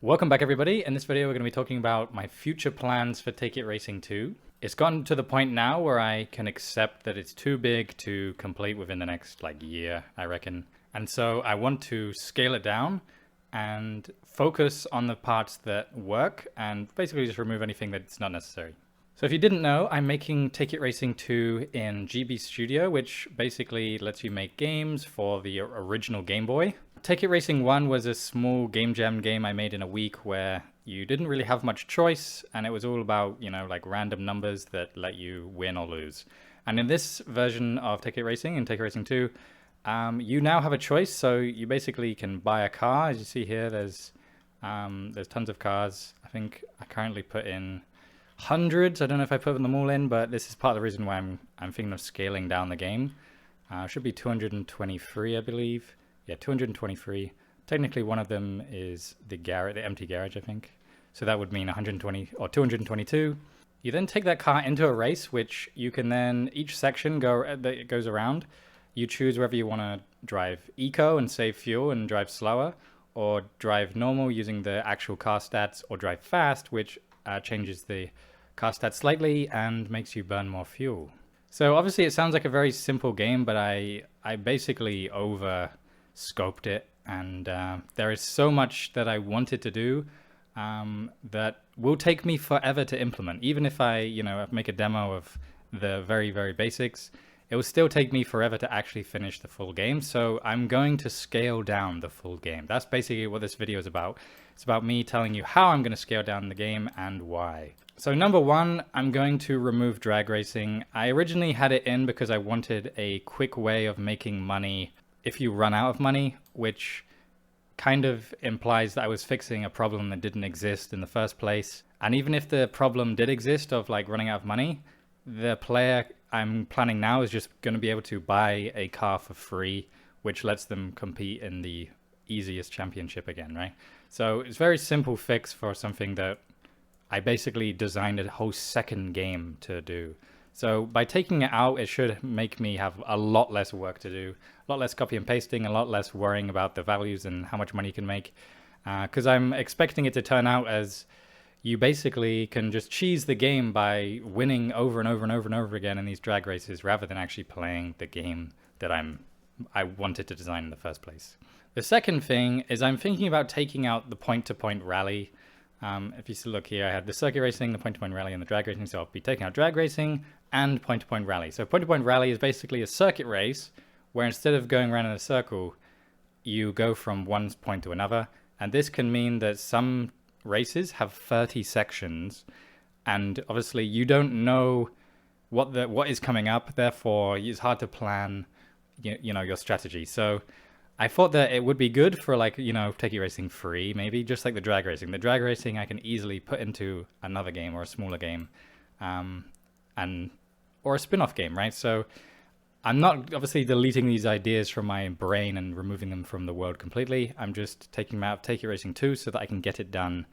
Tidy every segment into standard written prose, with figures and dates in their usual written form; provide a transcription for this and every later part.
Welcome back everybody. In this video we're going to be talking about my future plans for Take It Racing 2. It's gotten to the point now where I can accept that it's too big to complete within the next year, I reckon. And so I want to scale it down and focus on the parts that work and basically just remove anything that's not necessary. So if you didn't know, I'm making Take It Racing 2 in GB Studio, which basically lets you make games for the original Game Boy. Take It Racing 1 was a small game jam game I made in a week where you didn't really have much choice, and it was all about, random numbers that let you win or lose. And in this version of Take It Racing, in Take It Racing 2, you now have a choice, so you basically can buy a car. As you see here, there's tons of cars. I think I currently put in hundreds. I don't know if I put them all in, but this is part of the reason why I'm thinking of scaling down the game. Should be 223, I believe. Yeah, 223. Technically, one of them is the empty garage, I think. So that would mean 120 or 222. You then take that car into a race, which you can then, each section that goes around, you choose whether you want to drive eco and save fuel and drive slower, or drive normal using the actual car stats, or drive fast, which changes the car stats slightly and makes you burn more fuel. So obviously it sounds like a very simple game, but I basically scoped it, and there is so much that I wanted to do that will take me forever to implement. Even if I make a demo of the very, very basics, it will still take me forever to actually finish the full game. So I'm going to scale down the full game. That's basically what this video is about. It's about me telling you how I'm going to scale down the game and why. So number one, I'm going to remove drag racing. I originally had it in because I wanted a quick way of making money if you run out of money, which kind of implies that I was fixing a problem that didn't exist in the first place. And even if the problem did exist of running out of money, the player I'm planning now is just going to be able to buy a car for free, which lets them compete in the easiest championship again, right? So it's a very simple fix for something that I basically designed a whole second game to do. So by taking it out, it should make me have a lot less work to do, a lot less copy and pasting, a lot less worrying about the values and how much money you can make. Because I'm expecting it to turn out as you basically can just cheese the game by winning over and over and over and over again in these drag races, rather than actually playing the game that I wanted to design in the first place. The second thing is I'm thinking about taking out the point-to-point rally. If you look here, I have the circuit racing, the point-to-point rally, and the drag racing. So I'll be taking out drag racing and point-to-point rally. So point-to-point rally is basically a circuit race where instead of going around in a circle, you go from one point to another. And this can mean that some races have 30 sections, and obviously you don't know what is coming up. Therefore, it's hard to plan, your strategy. So I thought that it would be good for Take It Racing 3, maybe, just like the drag racing. The drag racing I can easily put into another game or a smaller game, or a spin-off game, right? So I'm not obviously deleting these ideas from my brain and removing them from the world completely. I'm just taking them out of Take It Racing 2 so that I can get it done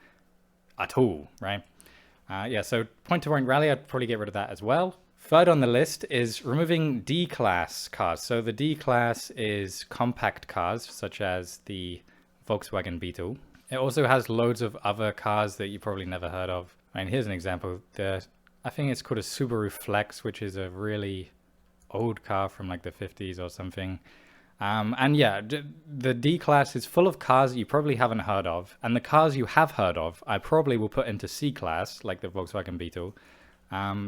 at all, right? So point-to-point rally, I'd probably get rid of that as well. Third on the list is removing D-Class cars. So the D-Class is compact cars, such as the Volkswagen Beetle. It also has loads of other cars that you probably never heard of. I mean, here's an example. I think it's called a Subaru Flex, which is a really old car from the 50s or something. The D-Class is full of cars that you probably haven't heard of. And the cars you have heard of, I probably will put into C-Class, like the Volkswagen Beetle.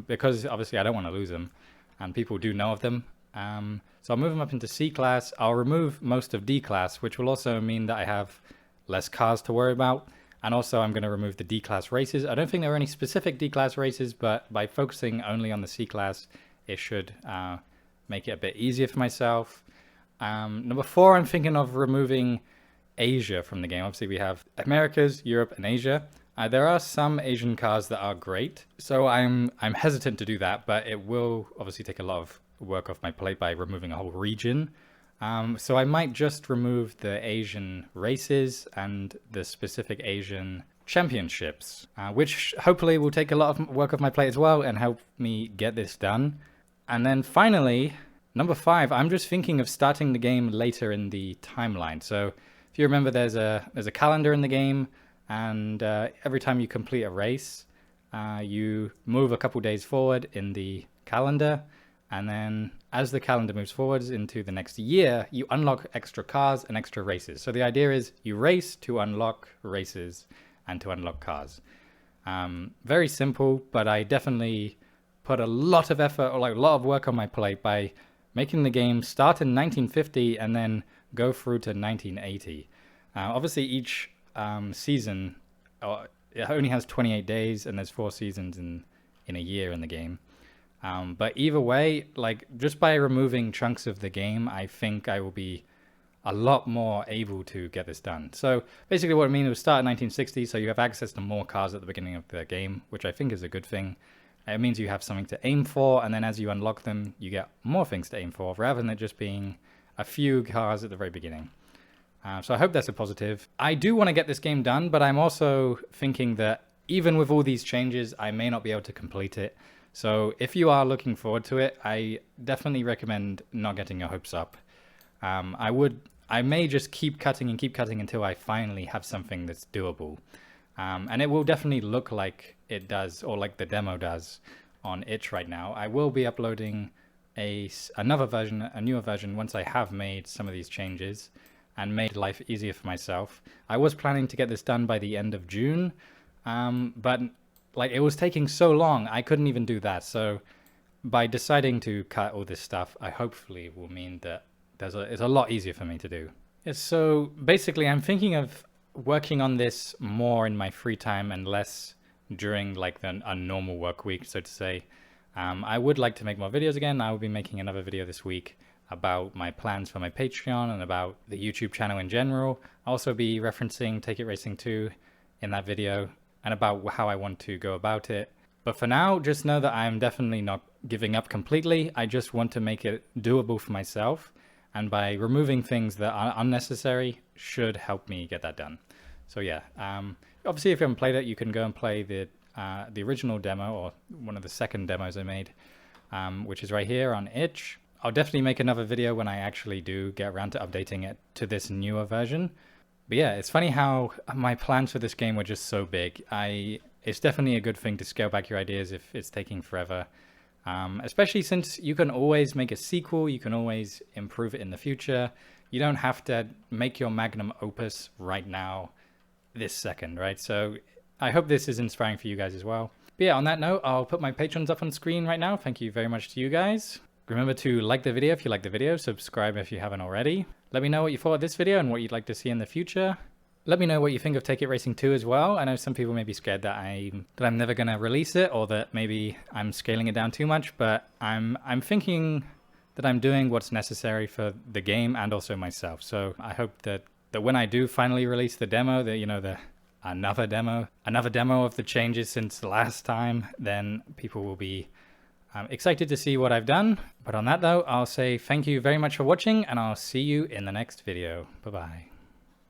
Because obviously I don't want to lose them, and people do know of them. So I'll move them up into C-Class. I'll remove most of D-Class, which will also mean that I have less cars to worry about. And also I'm going to remove the D-Class races. I don't think there are any specific D-Class races, but by focusing only on the C-Class, it should make it a bit easier for myself. Number 4, I'm thinking of removing Asia from the game. Obviously we have Americas, Europe, and Asia. There are some Asian cars that are great, so I'm hesitant to do that, but it will obviously take a lot of work off my plate by removing a whole region. So I might just remove the Asian races and the specific Asian championships, which hopefully will take a lot of work off my plate as well and help me get this done. And then finally, number 5, I'm just thinking of starting the game later in the timeline. So if you remember, there's a calendar in the game. and every time you complete a race, you move a couple days forward in the calendar, and then as the calendar moves forwards into the next year, you unlock extra cars and extra races. So the idea is you race to unlock races and to unlock cars. Very simple, but I definitely put a lot of effort, or like a lot of work on my plate by making the game start in 1950 and then go through to 1980. Obviously each season it only has 28 days, and there's 4 seasons in a year in the game. But either way, like just by removing chunks of the game, I think I will be a lot more able to get this done. So basically what it means is start in 1960, so you have access to more cars at the beginning of the game, which I think is a good thing. It means you have something to aim for, and then as you unlock them, you get more things to aim for, rather than it just being a few cars at the very beginning. So I hope that's a positive. I do want to get this game done, but I'm also thinking that even with all these changes, I may not be able to complete it. So if you are looking forward to it, I definitely recommend not getting your hopes up. I may just keep cutting until I finally have something that's doable. And it will definitely look like it does, or like the demo does on itch right now. I will be uploading a newer version once I have made some of these changes and made life easier for myself. I was planning to get this done by the end of June, but like it was taking so long, I couldn't even do that. So by deciding to cut all this stuff, I hopefully will mean that it's a lot easier for me to do. Yeah, so basically I'm thinking of working on this more in my free time and less during like a normal work week, so to say. I would like to make more videos again. I will be making another video this week about my plans for my Patreon and about the YouTube channel in general. I'll also be referencing Take It Racing 2 in that video and about how I want to go about it. But for now, just know that I'm definitely not giving up completely. I just want to make it doable for myself, and by removing things that are unnecessary should help me get that done. So yeah, obviously if you haven't played it, you can go and play the original demo, or one of the second demos I made, which is right here on itch. I'll definitely make another video when I actually do get around to updating it to this newer version. But yeah, it's funny how my plans for this game were just so big. It's definitely a good thing to scale back your ideas if it's taking forever. Especially since you can always make a sequel, you can always improve it in the future. You don't have to make your magnum opus right now, this second, right? So I hope this is inspiring for you guys as well. But yeah, on that note, I'll put my patrons up on screen right now. Thank you very much to you guys. Remember to like the video if you like the video, subscribe if you haven't already. Let me know what you thought of this video and what you'd like to see in the future. Let me know what you think of Take It Racing 2 as well. I know some people may be scared that I'm never going to release it, or that maybe I'm scaling it down too much, but I'm thinking that I'm doing what's necessary for the game and also myself. So I hope that when I do finally release the demo, that, you know, another demo of the changes since the last time, then people will be excited to see what I've done. But on that though, I'll say thank you very much for watching, and I'll see you in the next video. Bye bye.